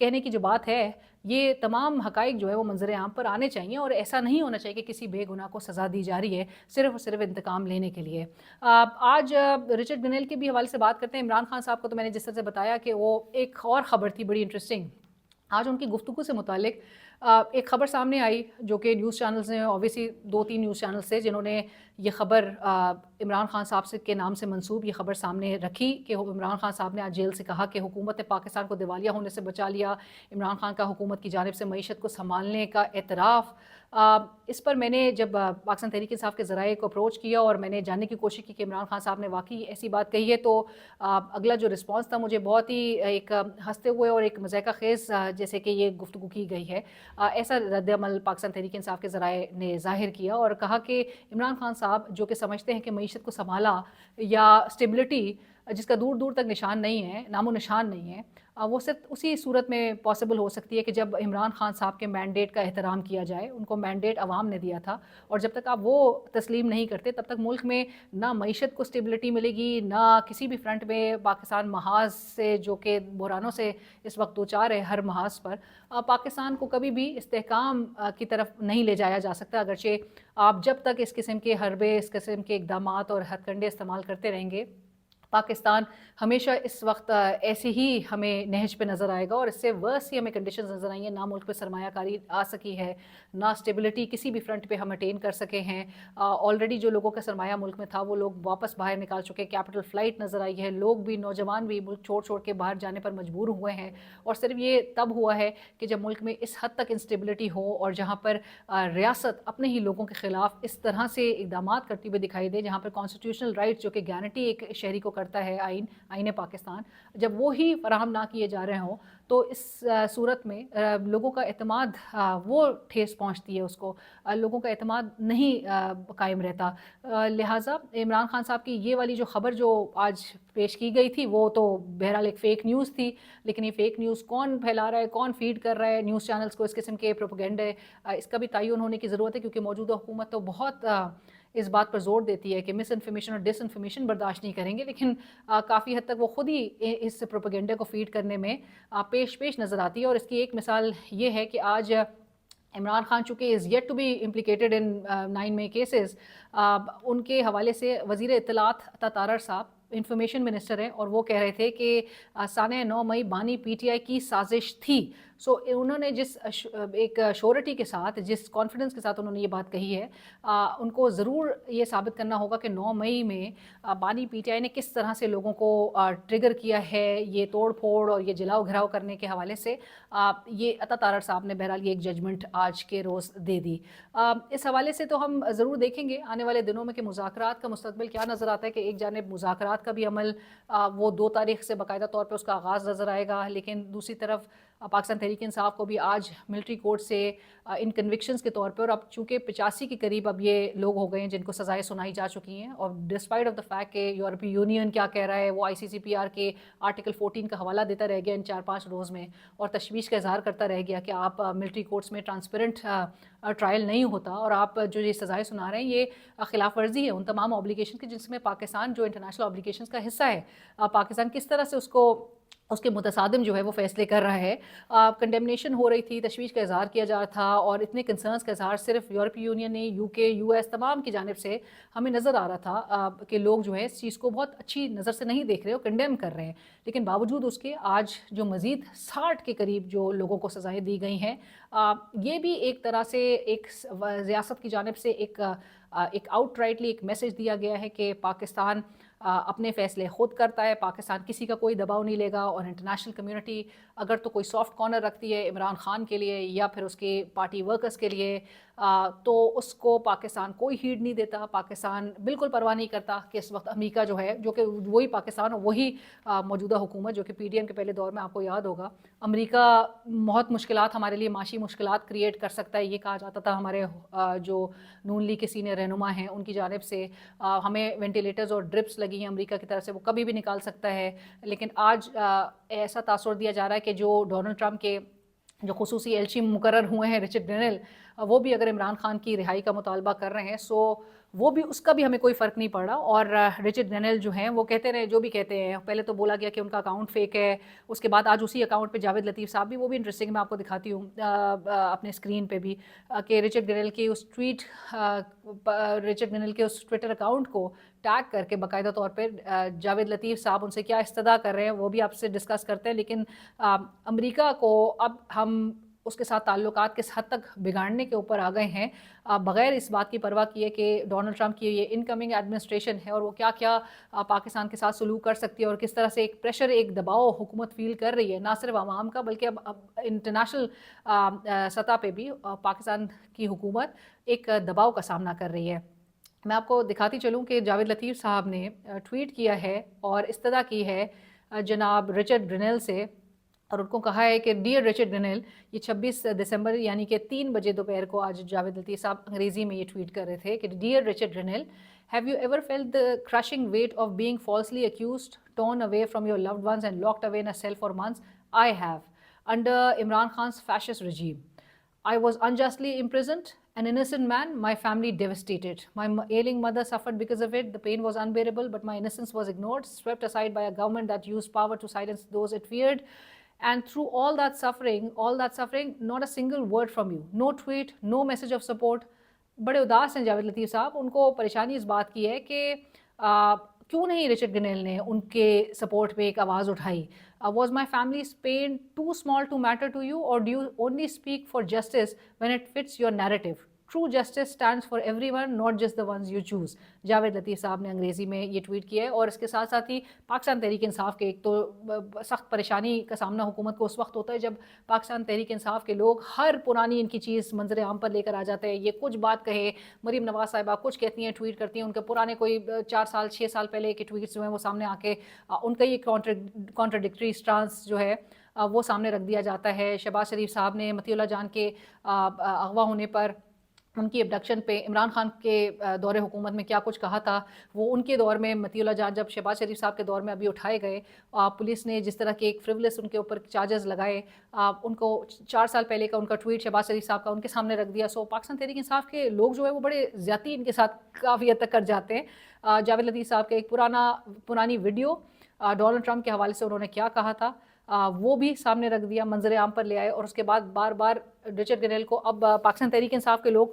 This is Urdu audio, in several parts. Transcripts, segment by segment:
کہنے کی جو بات ہے، یہ تمام حقائق جو ہے وہ منظر عام پر آنے چاہیے، اور ایسا نہیں ہونا چاہیے کہ کسی بے گناہ کو سزا دی جا رہی ہے صرف اور صرف انتقام لینے کے لیے۔ آج رچرڈ گنیل کے بھی حوالے سے بات کرتے ہیں۔ عمران خان صاحب کو تو میں نے جس طرح سے بتایا کہ وہ ایک اور خبر تھی بڑی انٹرسٹنگ، آج ان کی گفتگو سے متعلق ایک خبر سامنے آئی جو کہ نیوز چینلز نے، اوبیسلی 2-3 نیوز چینلز سے جنہوں نے یہ خبر عمران خان صاحب سے کے نام سے منسوب یہ خبر سامنے رکھی کہ عمران خان صاحب نے آج جیل سے کہا کہ حکومت نے پاکستان کو دیوالیہ ہونے سے بچا لیا۔ عمران خان کا حکومت کی جانب سے معیشت کو سنبھالنے کا اعتراف۔ اس پر میں نے جب پاکستان تحریک انصاف کے ذرائع کو اپروچ کیا اور میں نے جاننے کی کوشش کی کہ عمران خان صاحب نے واقعی ایسی بات کہی ہے، تو اگلا جو رسپانس تھا مجھے بہت ہی ایک ہنستے ہوئے اور ایک مضحکہ خیز جیسے کہ یہ گفتگو کی گئی ہے، ایسا رد عمل پاکستان تحریک انصاف کے ذرائع نے ظاہر کیا اور کہا کہ عمران خان صاحب جو کہ سمجھتے ہیں کہ معیشت کو سنبھالا یا اسٹیبلٹی جس کا دور دور تک نشان نہیں ہے، نام و نشان نہیں ہے، وہ صرف اسی صورت میں پاسبل ہو سکتی ہے کہ جب عمران خان صاحب کے مینڈیٹ کا احترام کیا جائے۔ ان کو مینڈیٹ عوام نے دیا تھا، اور جب تک آپ وہ تسلیم نہیں کرتے تب تک ملک میں نہ معیشت کو اسٹیبلٹی ملے گی، نہ کسی بھی فرنٹ میں پاکستان محاذ سے جو کہ بحرانوں سے اس وقت دوچار ہے ہر محاذ پر، پاکستان کو کبھی بھی استحکام کی طرف نہیں لے جایا جا سکتا، اگرچہ آپ جب تک اس قسم کے حربے، اس قسم کے اقدامات اور ہتھ کنڈے استعمال کرتے رہیں گے، پاکستان ہمیشہ اس وقت ایسے ہی ہمیں نہج پہ نظر آئے گا، اور اس سے ورس ہی ہمیں کنڈیشنز نظر آئی ہیں۔ نہ ملک پہ سرمایہ کاری آ سکی ہے، نہ اسٹیبلٹی کسی بھی فرنٹ پہ ہم اٹین کر سکے ہیں۔ آلریڈی جو لوگوں کا سرمایہ ملک میں تھا وہ لوگ واپس باہر نکال چکے، کیپٹل فلائٹ نظر آئی ہے، لوگ بھی، نوجوان بھی ملک چھوڑ کے باہر جانے پر مجبور ہوئے ہیں، اور صرف یہ تب ہوا ہے کہ جب ملک میں اس حد تک انسٹیبلٹی ہو اور جہاں پر ریاست اپنے ہی لوگوں کے خلاف اس طرح سے اقدامات کرتی ہوئے دکھائی دے، جہاں پر کانسٹیٹیوشنل رائٹ جو کہ گارنٹی ایک شہری کو کرتا ہے آئین پاکستان، جب وہی فراہم نہ کیے جا رہے ہوں تو اس صورت میں لوگوں کا اعتماد وہ ٹھیس پہنچتی ہے، اس کو لوگوں کا اعتماد نہیں قائم رہتا۔ لہٰذا عمران خان صاحب کی یہ والی جو خبر جو آج پیش کی گئی تھی وہ تو بہرحال ایک فیک نیوز تھی، لیکن یہ فیک نیوز کون پھیلا رہا ہے، کون فیڈ کر رہا ہے نیوز چینلز کو اس قسم کے پروپیگنڈے، اس کا بھی تعین ہونے کی ضرورت ہے، کیونکہ موجودہ حکومت تو بہت اس بات پر زور دیتی ہے کہ مس انفارمیشن اور ڈس انفارمیشن برداشت نہیں کریں گے، لیکن کافی حد تک وہ خود ہی اس پروپیگنڈے کو فیڈ کرنے میں پیش نظر آتی ہے۔ اور اس کی ایک مثال یہ ہے کہ آج عمران خان چونکہ is yet to be implicated in 9 May cases, ان کے حوالے سے وزیر اطلاعات عطا تارڑ صاحب انفارمیشن منسٹر ہیں، اور وہ کہہ رہے تھے کہ سانحہ 9 مئی بانی پی ٹی آئی کی سازش تھی۔ سو انہوں نے جس ایک شورٹی کے ساتھ، جس کانفیڈنس کے ساتھ انہوں نے یہ بات کہی ہے، ان کو ضرور یہ ثابت کرنا ہوگا کہ 9 مئی میں بانی پی ٹی آئی نے کس طرح سے لوگوں کو ٹریگر کیا ہے، یہ توڑ پھوڑ اور یہ جلاؤ گھراؤ کرنے کے حوالے سے۔ یہ عطا تارڑ صاحب نے بہرحال یہ ایک ججمنٹ آج کے روز دے دی۔ اس حوالے سے تو ہم ضرور دیکھیں گے آنے والے دنوں میں کہ مذاکرات کا مستقبل کیا نظر آتا ہے، کہ ایک جانب مذاکرات کا بھی عمل وہ 2 تاریخ سے باقاعدہ طور پہ اس کا آغاز نظر آئے گا، لیکن دوسری طرف پاکستان تحریک انصاف کو بھی آج ملٹری کورٹ سے ان کنوکشنز کے طور پر، اور اب چونکہ 85 کے قریب اب یہ لوگ ہو گئے ہیں جن کو سزائیں سنائی جا چکی ہیں، اور ڈسپائٹ آف دا فیکٹ کہ یورپی یونین کیا کہہ رہا ہے، وہ ICCPR کے آرٹیکل 14 کا حوالہ دیتا رہ گیا ان 4-5 روز میں، اور تشویش کا اظہار کرتا رہ گیا کہ آپ ملٹری کورٹس میں ٹرانسپیرنٹ ٹرائل نہیں ہوتا، اور آپ جو یہ سزائیں سنا رہے ہیں یہ خلاف ورزی ہے ان تمام اوبلیگیشن کی جس میں پاکستان جو انٹرنیشنل اوبلیگیشنز کا حصہ ہے، پاکستان کس طرح سے اس کے متصادم جو ہے وہ فیصلے کر رہا ہے۔ کنڈیمنیشن ہو رہی تھی، تشویش کا اظہار کیا جا رہا تھا، اور اتنے کنسرنز کا اظہار صرف یورپی یونین نے، UK US تمام کی جانب سے ہمیں نظر آ رہا تھا کہ لوگ جو ہے اس چیز کو بہت اچھی نظر سے نہیں دیکھ رہے اور کنڈیم کر رہے ہیں، لیکن باوجود اس کے آج جو مزید 60 کے قریب جو لوگوں کو سزائیں دی گئی ہیں، یہ بھی ایک طرح سے ایک ریاست کی جانب سے ایک آؤٹ رائٹلی ایک میسج دیا گیا ہے کہ پاکستان اپنے فیصلے خود کرتا ہے، پاکستان کسی کا کوئی دباؤ نہیں لے گا، اور انٹرنیشنل کمیونٹی اگر تو کوئی سافٹ کارنر رکھتی ہے عمران خان کے لیے یا پھر اس کے پارٹی ورکرز کے لیے، تو اس کو پاکستان کوئی ہیڈ نہیں دیتا، پاکستان بالکل پرواہ نہیں کرتا کہ اس وقت امریکہ جو ہے، جو کہ وہی پاکستان اور وہی موجودہ حکومت جو کہ PDM کے پہلے دور میں آپ کو یاد ہوگا، امریکہ بہت مشکلات ہمارے لیے معاشی مشکلات کریٹ کر سکتا ہے، یہ کہا جاتا تھا ہمارے جو نون لیگ کے سینئر رہنما ہیں ان کی جانب سے، ہمیں وینٹیلیٹرز اور ڈرپس لگی ہیں امریکہ کی طرف سے، وہ کبھی بھی نکال سکتا ہے، لیکن آج ایسا تاثر دیا جا رہا ہے کہ جو ڈونلڈ ٹرمپ کے جو خصوصی ایلچی مقرر ہوئے ہیں رچرڈ گنیل، وہ بھی اگر عمران خان کی رہائی کا مطالبہ کر رہے ہیں، سو وہ بھی اس کا بھی ہمیں کوئی فرق نہیں پڑ رہا. اور رچرڈ گرینل جو ہیں وہ کہتے رہے جو بھی کہتے ہیں. پہلے تو بولا گیا کہ ان کا اکاؤنٹ فیک ہے, اس کے بعد آج اسی اکاؤنٹ پہ جاوید لطیف صاحب بھی, وہ بھی انٹرسٹنگ, میں آپ کو دکھاتی ہوں اپنے اسکرین پہ بھی, کہ رچرڈ گرینل کی اس رچرڈ گرینل کے اس ٹویٹر اکاؤنٹ کو ٹیگ کر کے باقاعدہ طور پہ جاوید لطیف صاحب ان سے کیا استدعا کر رہے ہیں وہ بھی آپ سے ڈسکس کرتے ہیں. لیکن امریکہ کو اب ہم اس کے ساتھ تعلقات کس حد تک بگاڑنے کے اوپر آ گئے ہیں بغیر اس بات کی پرواہ کیے کہ ڈونلڈ ٹرمپ کی یہ انکمنگ ایڈمنسٹریشن ہے اور وہ کیا کیا پاکستان کے ساتھ سلوک کر سکتی ہے اور کس طرح سے ایک پریشر, ایک دباؤ حکومت فیل کر رہی ہے, نہ صرف عوام کا بلکہ اب انٹرنیشنل سطح پہ بھی پاکستان کی حکومت ایک دباؤ کا سامنا کر رہی ہے. میں آپ کو دکھاتی چلوں کہ جاوید لطیف صاحب نے ٹویٹ کیا ہے اور استدعا کی ہے جناب رچرڈ گرینل سے, اور ان کو کہا ہے کہ ڈیئر رچرڈ گرینل, یہ 26 دسمبر یعنی کہ 3 بجے دوپہر کو آج جاوید لطیف صاحب انگریزی میں یہ ٹویٹ کر رہے تھے کہ dear Richard Grenell, have you ever felt the crushing weight of being falsely accused, torn away from your loved ones and locked away in a cell for months? I have, under Imran Khan's fascist regime. I was unjustly imprisoned, an innocent man, my family devastated. My ailing mother suffered because of it. The pain was unbearable, but my innocence was ignored, swept aside by a government that used power to silence those it feared. And through all that suffering, not a single word from you. No tweet, no message of support. بڑے اداس ہیں جاوید لطیف صاحب. ان کو پریشانی اس بات کی ہے کہ کیوں نہیں رچرڈ گرینل نے ان کے سپورٹ پہ ایک آواز اٹھائی. Was my family's pain too small to matter to you, or do you only speak for justice when it fits your narrative? True justice stands for everyone, not just the ones you choose. Javed لطیف صاحب نے انگریزی میں یہ ٹویٹ کیا ہے. اور اس کے ساتھ ساتھ ہی پاکستان تحریک انصاف کے ایک تو سخت پریشانی کا سامنا حکومت کو اس وقت ہوتا ہے جب پاکستان تحریک انصاف کے لوگ ہر پرانی ان کی چیز منظر عام پر لے کر آ جاتے ہیں. یہ کچھ بات کہے, مریم نواز صاحبہ کچھ کہتی ہیں, ٹویٹ کرتی ہیں, ان کے پرانے کوئی 4 سال 6 سال پہلے کے ٹویٹس جو ہیں وہ سامنے آ کے ان کا یہ کانٹرڈکٹری اسٹانس جو ہے وہ سامنے رکھ دیا جاتا ہے. شہباز شریف صاحب نے مطیع اللہ جان کے اغوا ہونے پر, ان کی ابڈکشن پہ عمران خان کے دور حکومت میں کیا کچھ کہا تھا, وہ ان کے دور میں مطیع اللہ جان جب شہباز شریف صاحب کے دور میں ابھی اٹھائے گئے, پولیس نے جس طرح کے ایک فریولس ان کے اوپر چارجز لگائے, ان کو 4 سال پہلے کا ان کا ٹویٹ شہباز شریف صاحب کا ان کے سامنے رکھ دیا. سو پاکستان تحریک انصاف کے لوگ جو ہے وہ بڑے زیادتی ان کے ساتھ کافی حد تک کر جاتے ہیں. جاوید لطیف صاحب کا ایک پرانی ویڈیو ڈونلڈ ٹرمپ کے حوالے سے انہوں نے کیا کہا تھا وہ بھی سامنے رکھ دیا, منظر عام پر لے آئے. اور اس کے بعد بار بار رچرڈ گرینل کو اب پاکستان تحریک انصاف کے لوگ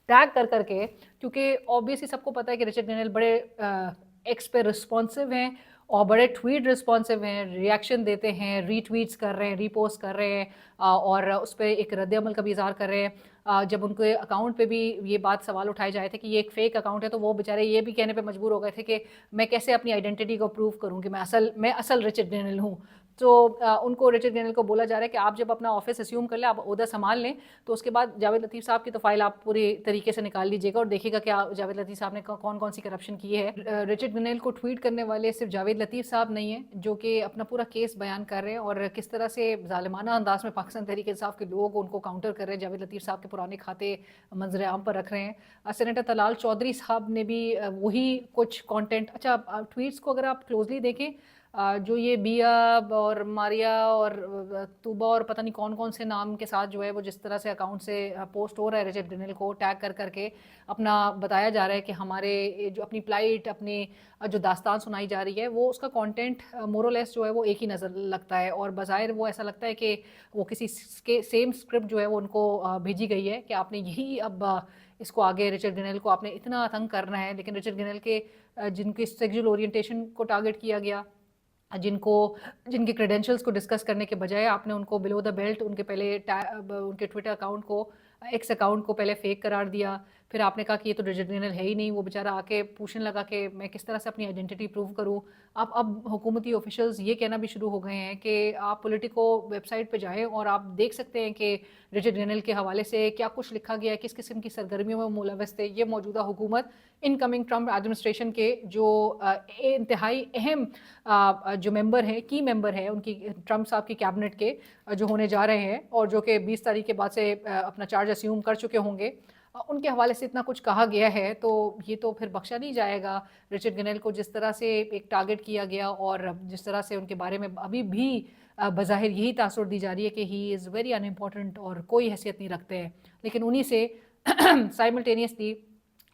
ٹیگ کر کے, کیونکہ اوبیسلی سب کو پتہ ہے کہ رچرڈ گرینل بڑے ایکس پہ رسپانسو ہیں اور بڑے ٹویٹ رسپانسو ہیں, ریئیکشن دیتے ہیں, ری ٹویٹس کر رہے ہیں, ری پوسٹ کر رہے ہیں اور اس پہ ایک رد عمل کا بھی اظہار کر رہے ہیں. جب ان کے اکاؤنٹ پہ بھی یہ بات سوال اٹھائے جائے تھے کہ یہ ایک فیک اکاؤنٹ ہے, تو وہ بیچارے یہ بھی کہنے پہ مجبور ہو گئے تھے کہ میں کیسے اپنی آئیڈینٹی کو پروو کروں کہ میں اصل رچرڈ گرینل ہوں. تو ان کو رچرڈ گرینل کو بولا جا رہا ہے کہ آپ جب اپنا آفس اسیوم کر لیں, آپ عہدہ سنبھال لیں, تو اس کے بعد جاوید لطیف صاحب کی تو فائل آپ پوری طریقے سے نکال لیجیے گا اور دیکھیے گا کہ جاوید لطیف صاحب نے کون سی کرپشن کی ہے. رچرڈ گرینل کو ٹویٹ کرنے والے صرف جاوید لطیف صاحب نہیں ہیں جو کہ اپنا پورا کیس بیان کر رہے ہیں اور کس طرح سے ظالمانہ انداز میں پاکستان تحریک انصاف کے لوگ ان کو کاؤنٹر کر رہے ہیں, جاوید لطیف صاحب کے پرانے کھاتے منظر عام پر رکھ رہے ہیں. سینیٹر طلال چودھری صاحب نے بھی وہی کچھ کانٹینٹ, اچھا ٹویٹس کو اگر آپ کلوزلی دیکھیں, جو یہ بیا اور ماریا اور توبہ اور پتہ نہیں کون سے نام کے ساتھ جو ہے وہ جس طرح سے اکاؤنٹ سے پوسٹ ہو رہا ہے رچرڈ گرینل کو ٹیگ کر کے اپنا بتایا جا رہا ہے کہ ہمارے جو اپنی پلائٹ, اپنی جو داستان سنائی جا رہی ہے, وہ اس کا کانٹینٹ مورلیس جو ہے وہ ایک ہی نظر لگتا ہے اور بظاہر وہ ایسا لگتا ہے کہ وہ کسی سیم اسکرپٹ جو ہے وہ ان کو بھیجی گئی ہے کہ آپ نے یہی اب اس کو آگے رچرڈ گرینل کو آپ نے اتنا تنگ کرنا ہے. لیکن رچرڈ گرینل کے جن کی سیکجول اورینٹیشن کو ٹارگٹ کیا گیا, جن کے کریڈینشلز کو ڈسکس کرنے کے بجائے آپ نے ان کو بلو دا بیلٹ ان کے ٹویٹر اکاؤنٹ کو, ایکس اکاؤنٹ کو پہلے فیک قرار دیا. پھر آپ نے کہا کہ یہ تو رچرڈ گرینل ہے ہی نہیں. وہ بیچارہ آ کے پوچھنے لگا کہ میں کس طرح سے اپنی آئیڈینٹی پروو کروں. اب حکومتی آفیشلز یہ کہنا بھی شروع ہو گئے ہیں کہ آپ پولیٹیکو ویب سائٹ پہ جائیں اور آپ دیکھ سکتے ہیں کہ رچرڈ گرینل کے حوالے سے کیا کچھ لکھا گیا ہے, کس قسم کی سرگرمیوں میں ملوث تھے. یہ موجودہ حکومت انکمنگ ٹرمپ ایڈمنسٹریشن کے جو انتہائی اہم جو ممبر ہیں, کی ممبر ہیں ان کی ٹرمپ صاحب کی کیبنٹ کے جو ہونے جا رہے ہیں اور جو کہ 20 تاریخ کے بعد سے اپنا چارج اسیوم کر چکے ہوں گے, ان کے حوالے سے اتنا کچھ کہا گیا ہے. تو یہ تو پھر بخشا نہیں جائے گا. رچرڈ گرینل کو جس طرح سے ایک ٹارگٹ کیا گیا اور جس طرح سے ان کے بارے میں ابھی بھی بظاہر یہی تاثر دی جا رہی ہے کہ ہی از ویری ان امپورٹنٹ اور کوئی حیثیت نہیں رکھتے ہیں, لیکن انہی سے سائملٹینیسلی